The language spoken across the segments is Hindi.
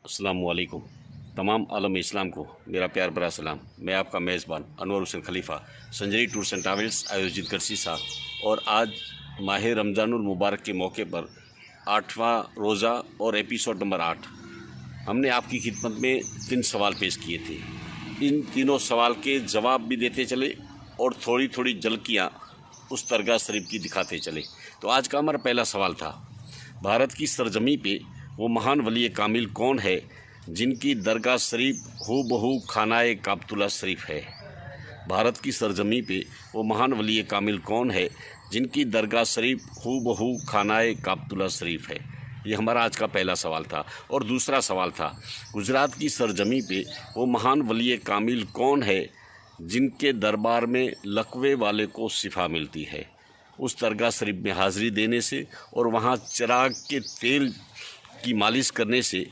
अस्सलामुअलैकुम। तमाम आलम इस्लाम को मेरा प्यार भरा सलाम। मैं आपका मेज़बान अनवर हुसैन खलीफा संजरी टूर्स एंड ट्रैवल्स आयोजित करसी साहब। और आज माह रमज़ानुल मुबारक के मौके पर 8वां रोज़ा और एपिसोड नंबर 8 हमने आपकी खिदमत में 3 सवाल पेश किए थे। इन तीनों सवाल के जवाब भी देते चले और थोड़ी थोड़ी झलकियाँ उस दरगाह शरीफ की दिखाते चले। तो आज का हमारा पहला सवाल था, भारत की सरजमी पे वो महान वली कामिल कौन है जिनकी दरगाह शरीफ हूबहू खानाए काबतुल्ला शरीफ है। भारत की सरजमी पे वो महान वली कामिल कौन है जिनकी दरगाह शरीफ हूबहू खानाए काबतुल्ला शरीफ है। ये हमारा आज का पहला सवाल था। और दूसरा सवाल था, गुजरात की सरजमी पे वो महान वली कामिल कौन है जिनके दरबार में लकवे वाले को शिफा मिलती है। उस दरगाह शरीफ में हाज़िरी देने से और वहाँ चिराग के तेल की मालिश करने से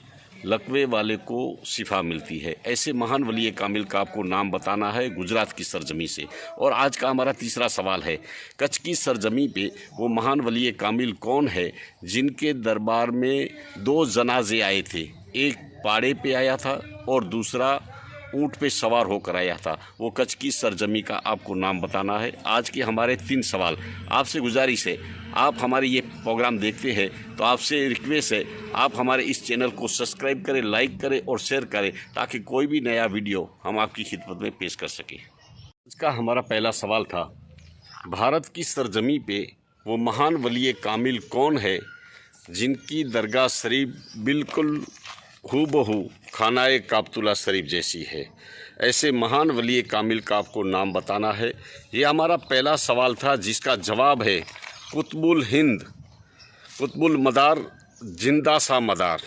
लकवे वाले को शिफा मिलती है। ऐसे महान वली कामिल का आपको नाम बताना है गुजरात की सरजमी से। और आज का हमारा तीसरा सवाल है, कच्छ की सरजमी पे वो महान वली कामिल कौन है जिनके दरबार में 2 जनाजे आए थे। एक पाड़े पे आया था और दूसरा ऊँट पे सवार होकर आया था। वो कच्छ की सरजमी का आपको नाम बताना है। आज के हमारे 3 सवाल। आपसे गुजारिश है, आप हमारे ये प्रोग्राम देखते हैं तो आपसे रिक्वेस्ट है आप हमारे इस चैनल को सब्सक्राइब करें, लाइक करें और शेयर करें ताकि कोई भी नया वीडियो हम आपकी खिदमत में पेश कर सकें। इसका हमारा पहला सवाल था, भारत की सरजमी पे वो महान वली कामिल कौन है जिनकी दरगाह शरीफ बिल्कुल हूबहू खानाए काबतुल्ला शरीफ जैसी है। ऐसे महान वली कामिल का आपको नाम बताना है। ये हमारा पहला सवाल था जिसका जवाब है कुतुबुल हिंद, कुतुबुल मदार, जिंदा सा मदार,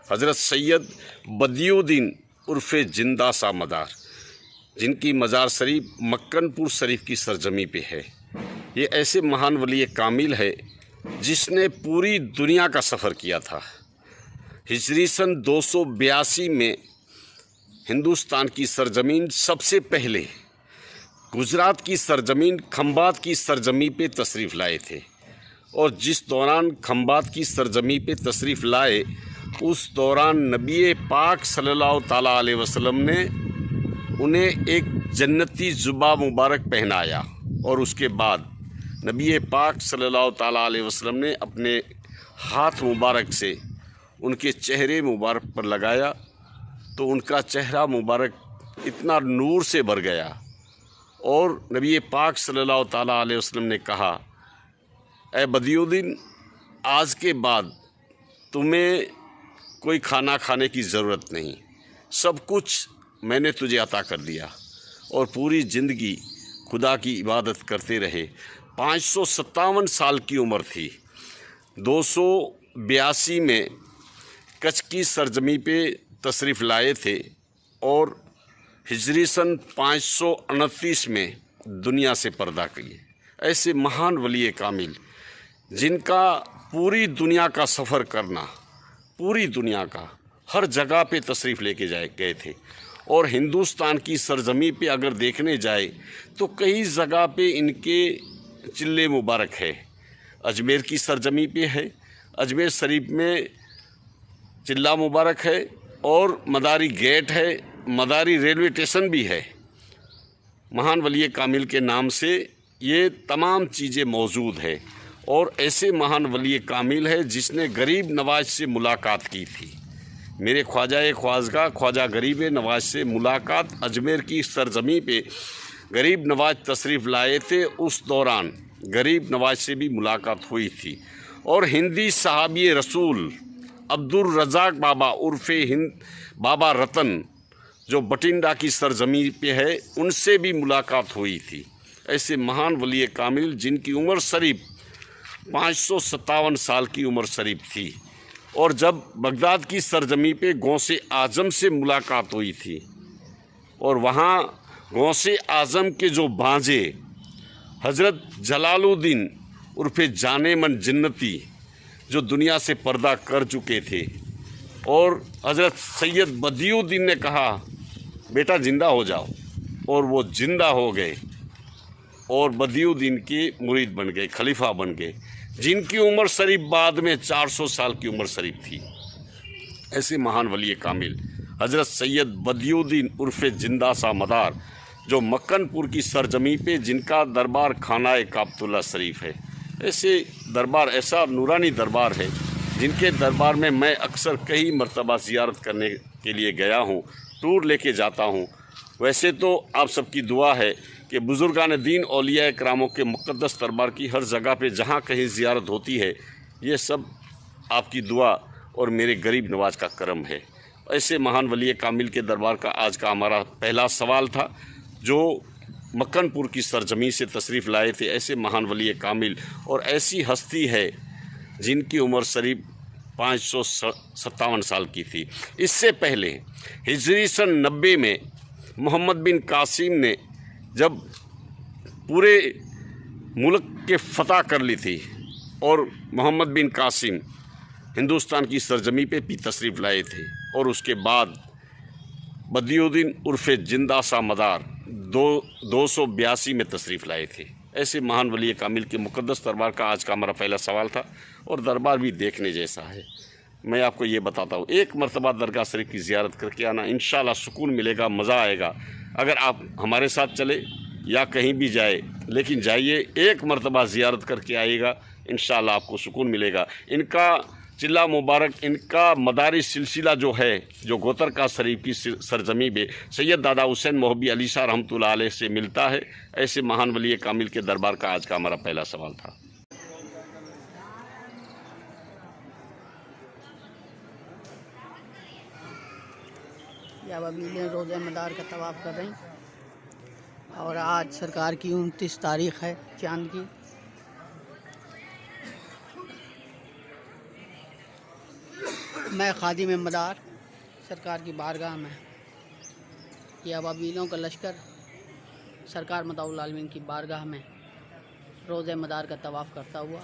हज़रत सैयद बदियुद्दीन उर्फ़े जिंदा सा मदार, जिनकी मज़ार शरीफ मक्कनपुर शरीफ की सरजमी पे है। ये ऐसे महान वली कामिल है जिसने पूरी दुनिया का सफ़र किया था। हिजरी सन 282 में हिंदुस्तान की सरजमीन सबसे पहले गुजरात की सरजमीन खंबात की सरजमी पे तशरीफ़ लाए थे। और जिस दौरान खंबात की सरजमी पे तशरीफ़ लाए उस दौरान नबी पाक सल्लल्लाहु ताला अलैहि वसल्लम ने उन्हें एक जन्नती जुब्बा मुबारक पहनाया और उसके बाद नबी पाक सल्लल्लाहु ताला अलैहि वसल्लम ने अपने हाथ मुबारक से उनके चेहरे मुबारक पर लगाया तो उनका चेहरा मुबारक इतना नूर से भर गया। और नबी पाक सल्लल्लाहु ताला अलैहि वसल्लम ने कहा, ए बदियुद्दीन, आज के बाद तुम्हें कोई खाना खाने की ज़रूरत नहीं, सब कुछ मैंने तुझे अता कर दिया। और पूरी ज़िंदगी खुदा की इबादत करते रहे। 557 साल की उम्र थी। 282 में कच्छ की सरजमी पे तशरीफ़ लाए थे और हिजरी सन 529 में दुनिया से पर्दा किए। ऐसे महान वली कामिल जिनका पूरी दुनिया का सफ़र करना, पूरी दुनिया का हर जगह पे तशरीफ़ लेके गए थे। और हिंदुस्तान की सरजमी पे अगर देखने जाए तो कई जगह पे इनके चिल्ले मुबारक है। अजमेर की सरजमी पे है, अजमेर शरीफ में चिल्ला मुबारक है और मदारी गेट है, मदारी रेलवे स्टेशन भी है। महान वली कामिल के नाम से ये तमाम चीज़ें मौजूद है। और ऐसे महान वली कामिल है जिसने गरीब नवाज से मुलाकात की थी। मेरे ख्वाजा ख्वाजगा ख्वाजा गरीब नवाज से मुलाकात अजमेर की सरजमी पे गरीब नवाज तशरीफ़ लाए थे, उस दौरान गरीब नवाज से भी मुलाकात हुई थी। और हिंदी सहाबी रसूल अब्दुल रज़ाक बाबा उर्फ़े हिंद बाबा रतन जो बठिंडा की सरजमी पे है, उनसे भी मुलाकात हुई थी। ऐसे महान वली कामिल जिनकी उम्र शरीफ 557 साल की उम्र शरीफ थी। और जब बगदाद की सरजमी पे गौसे आज़म से मुलाकात हुई थी और वहाँ गौसे आज़म के जो भांजे हज़रत जलालुद्दीन उर्फ़े जाने मन जन्नती जो दुनिया से पर्दा कर चुके थे, और हज़रत सैयद बदियुद्दीन ने कहा, बेटा ज़िंदा हो जाओ, और वो ज़िंदा हो गए और बदियुद्दीन के मुरीद बन गए, खलीफा बन गए, जिनकी उम्र शरीफ बाद में 400 साल की उम्र शरीफ थी। ऐसे महान वली कामिल हज़रत सैयद बदियुद्दीन उर्फ़े जिंदा सा मदार, जो मक्कनपुर की सरजमी पे जिनका दरबार खानाए काबतुल्ला शरीफ है। ऐसे दरबार, ऐसा नूरानी दरबार है जिनके दरबार में मैं अक्सर कई मरतबा ज़ियारत करने के लिए गया हूँ, टूर लेके जाता हूँ। वैसे तो आप सबकी दुआ है कि बुज़ुर्गान दीन औलिया करामों के मुक़द्दस दरबार की हर जगह पे जहाँ कहीं ज़ियारत होती है, ये सब आपकी दुआ और मेरे गरीब नवाज का करम है। ऐसे महान वली कामिल के दरबार का आज का हमारा पहला सवाल था, जो मक्कनपुर की सरजमी से तशरीफ़ लाए थे। ऐसे महान वली कामिल और ऐसी हस्ती है जिनकी उम्र करीब 557 साल की थी। इससे पहले हिजरी सन 90 में मोहम्मद बिन कासिम ने जब पूरे मुल्क के फ़तह कर ली थी और मोहम्मद बिन कासिम हिंदुस्तान की सरजमी पे भी तशरीफ़ लाए थे, और उसके बाद बदियुद्दीन उर्फ़े जिंदा सा मदार 282 में तशरीफ़ लाए थे। ऐसे महान वली कामिल के मुक़द्दस दरबार का आज का हमारा पहला सवाल था, और दरबार भी देखने जैसा है। मैं आपको ये बताता हूँ, एक मरतबा दरगाह शरीफ की ज़ियारत करके आना, इंशाअल्लाह सुकून मिलेगा, मज़ा आएगा। अगर आप हमारे साथ चले या कहीं भी जाए, लेकिन जाइए, एक मरतबा ज़ियारत करके आइएगा, इंशाअल्लाह आपको सुकून मिलेगा। इनका चिल्ला मुबारक, इनका मदारी सिलसिला जो है, जो गोतरका शरीफ की सरजमी में सैयद दादा हुसैन मोहब्बी अली शाह रहमतुल्लाह अलैह से मिलता है। ऐसे महान वली कामिल के दरबार का आज का हमारा पहला सवाल था। अबीलें रोज़े मदार का तवाफ़ कर रही, और आज सरकार की 29 तारीख़ है चाँद की। मैं खादिम मदार सरकार की बारगाह में, ये अबाबीलों का लश्कर सरकार मताउल आलमीन की बारगाह में रोज़े मदार का तवाफ़ करता हुआ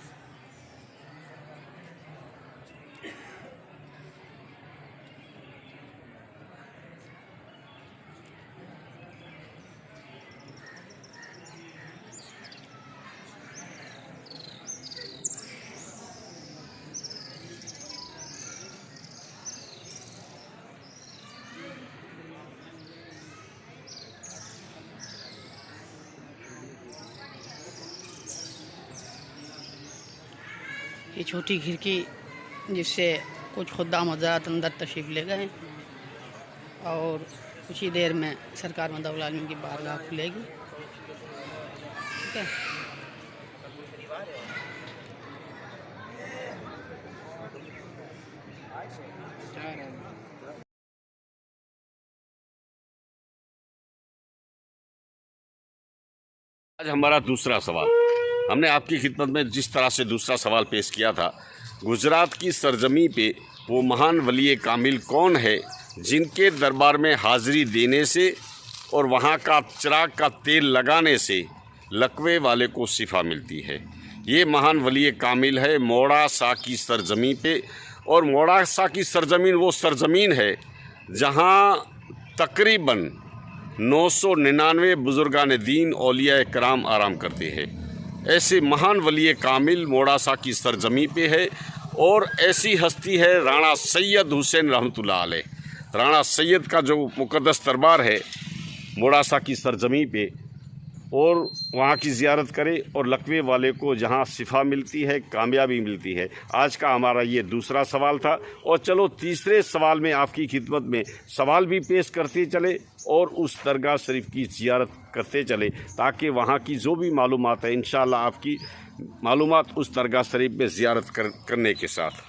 ये छोटी खिड़की जिससे कुछ खुद्दाम हज़रात अंदर तशरीफ़ ले गए, और कुछ ही देर में सरकार मताउल आलमीन की बारगाह खुलेगी। ठीक है। आज हमारा दूसरा सवाल, हमने आपकी खिदमत में जिस तरह से दूसरा सवाल पेश किया था, गुजरात की सरजमी पे वो महान वली कामिल कौन है जिनके दरबार में हाज़िरी देने से और वहाँ का चिराग का तेल लगाने से लकवे वाले को शिफा मिलती है। ये महान वली कामिल है मोड़ासा की सरजमी पे, और मोड़ासा की सरजमीन वो सरजमीन है जहाँ तकरीबन 999 बुज़ुर्गान दीन औलिया कराम आराम करते हैं। ऐसे महान वली कामिल मोड़ासा की सरजमी पे है, और ऐसी हस्ती है राणा सैयद हुसैन रहमतुल्लाह अलैह। राणा सैयद का जो मुक़द्दस दरबार है मोड़ासा की सरजमी पे, और वहाँ की ज़ियारत करें और लकवे वाले को जहाँ शिफा मिलती है, कामयाबी मिलती है। आज का हमारा ये दूसरा सवाल था, और चलो तीसरे सवाल में आपकी खिदमत में सवाल भी पेश करते चले और उस दरगाह शरीफ की ज़ियारत करते चले, ताकि वहाँ की जो भी मालूमात है इंशाअल्लाह आपकी मालूमात उस दरगाह शरीफ में ज़ियारत करने के साथ।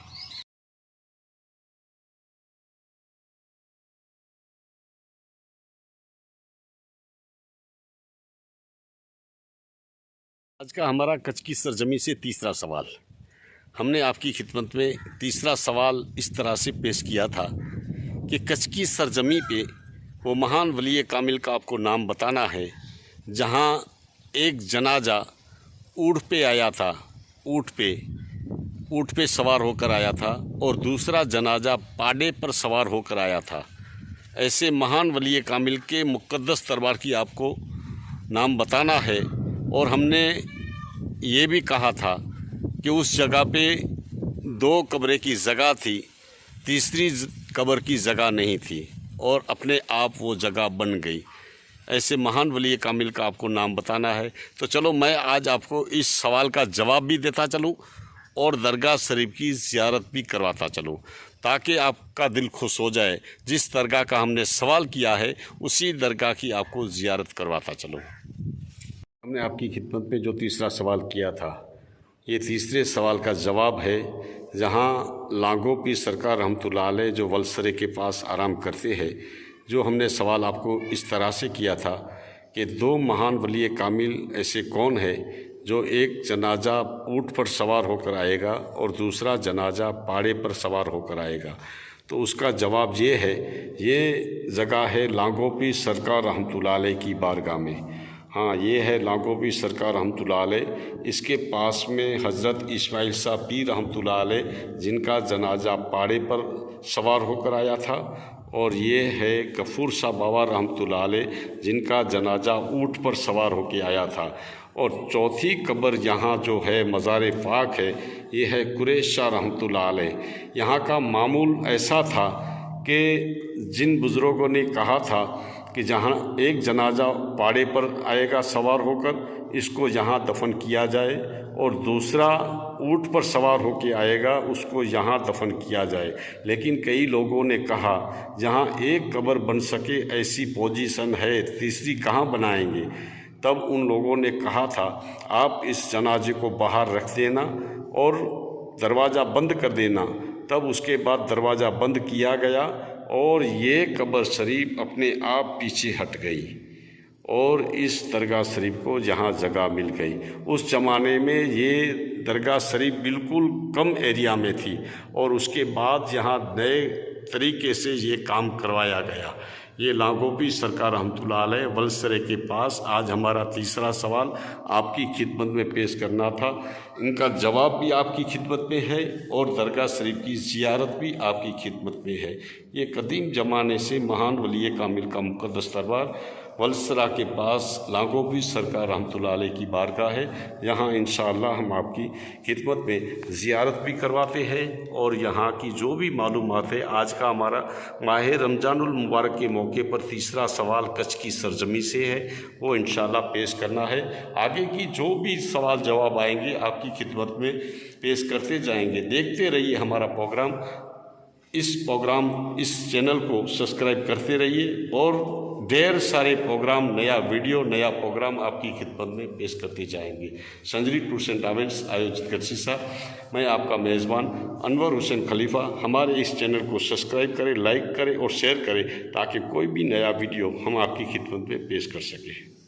आज का हमारा कच्छ की सरजमी से तीसरा सवाल, हमने आपकी खिदमत में तीसरा सवाल इस तरह से पेश किया था कि कच्छ की सरजमी पे वो महान वली कामिल का आपको नाम बताना है जहाँ एक जनाजा ऊँट पे आया था, ऊँट पे सवार होकर आया था, और दूसरा जनाजा पाडे पर सवार होकर आया था। ऐसे महान वली कामिल के मुक़द्दस दरबार की आपको नाम बताना है। और हमने ये भी कहा था कि उस जगह पे 2 कब्रें की जगह थी, तीसरी कब्र की जगह नहीं थी और अपने आप वो जगह बन गई। ऐसे महान वली कामिल का आपको नाम बताना है, तो चलो मैं आज आपको इस सवाल का जवाब भी देता चलूँ और दरगाह शरीफ की ज़ियारत भी करवाता चलूँ, ताकि आपका दिल खुश हो जाए। जिस दरगाह का हमने सवाल किया है उसी दरगाह की आपको ज़ियारत करवाता चलूँ। हमने आपकी खिदमत में जो तीसरा सवाल किया था, ये तीसरे सवाल का जवाब है। जहाँ लांगो पीर सरकार रहमतुल्लाह अलैह जो वलसरे के पास आराम करते हैं, जो हमने सवाल आपको इस तरह से किया था कि दो महान वली कामिल ऐसे कौन है जो एक जनाजा ऊँट पर सवार होकर आएगा और दूसरा जनाजा पाड़े पर सवार होकर आएगा। तो उसका जवाब ये है, ये जगह है लांगो पीर सरकार रहमतुल्लाह अलैह की बारगाह में। हाँ, ये है लांगो पीर सरकार रहमतुल्लाह अलैह। इसके पास में हज़रत इस्माइल शाह पीर रहमतुल्लाह अलैह, जिनका जनाजा पाड़े पर सवार होकर आया था, और ये है गफूर शाह बाबा रहमतुल्लाह अलैह, जिनका जनाजा ऊँट पर सवार होकर आया था। और चौथी कब्र यहाँ जो है मज़ार पाक है, ये है कुरैश शाह रहमतुल्लाह अलैह। यहाँ का मामूल ऐसा था कि जिन बुज़ुर्गों ने कहा था कि जहाँ एक जनाजा पाड़े पर आएगा सवार होकर, इसको यहाँ दफन किया जाए, और दूसरा ऊँट पर सवार होकर आएगा, उसको यहाँ दफन किया जाए। लेकिन कई लोगों ने कहा जहाँ एक कब्र बन सके ऐसी पोजीशन है, तीसरी कहाँ बनाएंगे। तब उन लोगों ने कहा था आप इस जनाजे को बाहर रख देना और दरवाज़ा बंद कर देना। तब उसके बाद दरवाज़ा बंद किया गया और ये कब्र शरीफ अपने आप पीछे हट गई और इस दरगाह शरीफ को यहाँ जगह मिल गई। उस ज़माने में ये दरगाह शरीफ बिल्कुल कम एरिया में थी और उसके बाद यहाँ नए तरीके से ये काम करवाया गया। ये लांगो पीर सरकार रहमतुल्लाह अलैह वलसरे के पास आज हमारा तीसरा सवाल आपकी खिदमत में पेश करना था। इनका जवाब भी आपकी खिदमत में है और दरगाह शरीफ की ज़ियारत भी आपकी खिदमत में है। ये कदीम ज़माने से महान वली कामिल का मुक़द्दस दरबार वलसरा के पास लांगो पीर सरकार रहमतुल्लाह अलैह की बारगाह है। यहाँ इंशाअल्लाह हम आपकी खिदमत में ज़ियारत भी करवाते हैं और यहाँ की जो भी मालूमात है, आज का हमारा माह रमज़ानुल मुबारक के मौके पर तीसरा सवाल कच्छ की सरजमी से है, वो इंशाअल्लाह पेश करना है। आगे की जो भी सवाल जवाब आएंगे आपकी खिदमत में पेश करते जाएंगे। देखते रहिए हमारा प्रोग्राम। इस चैनल को सब्सक्राइब करते रहिए और ढेर सारे प्रोग्राम, नया वीडियो, नया प्रोग्राम आपकी खिदमत में पेश करते जाएंगे। संजरी टूर्स एंड ट्रैवल्स आयोजित करसीसा, मैं आपका मेज़बान अनवर हुसैन खलीफा। हमारे इस चैनल को सब्सक्राइब करें, लाइक करें और शेयर करें, ताकि कोई भी नया वीडियो हम आपकी खिदमत में पेश कर सकें।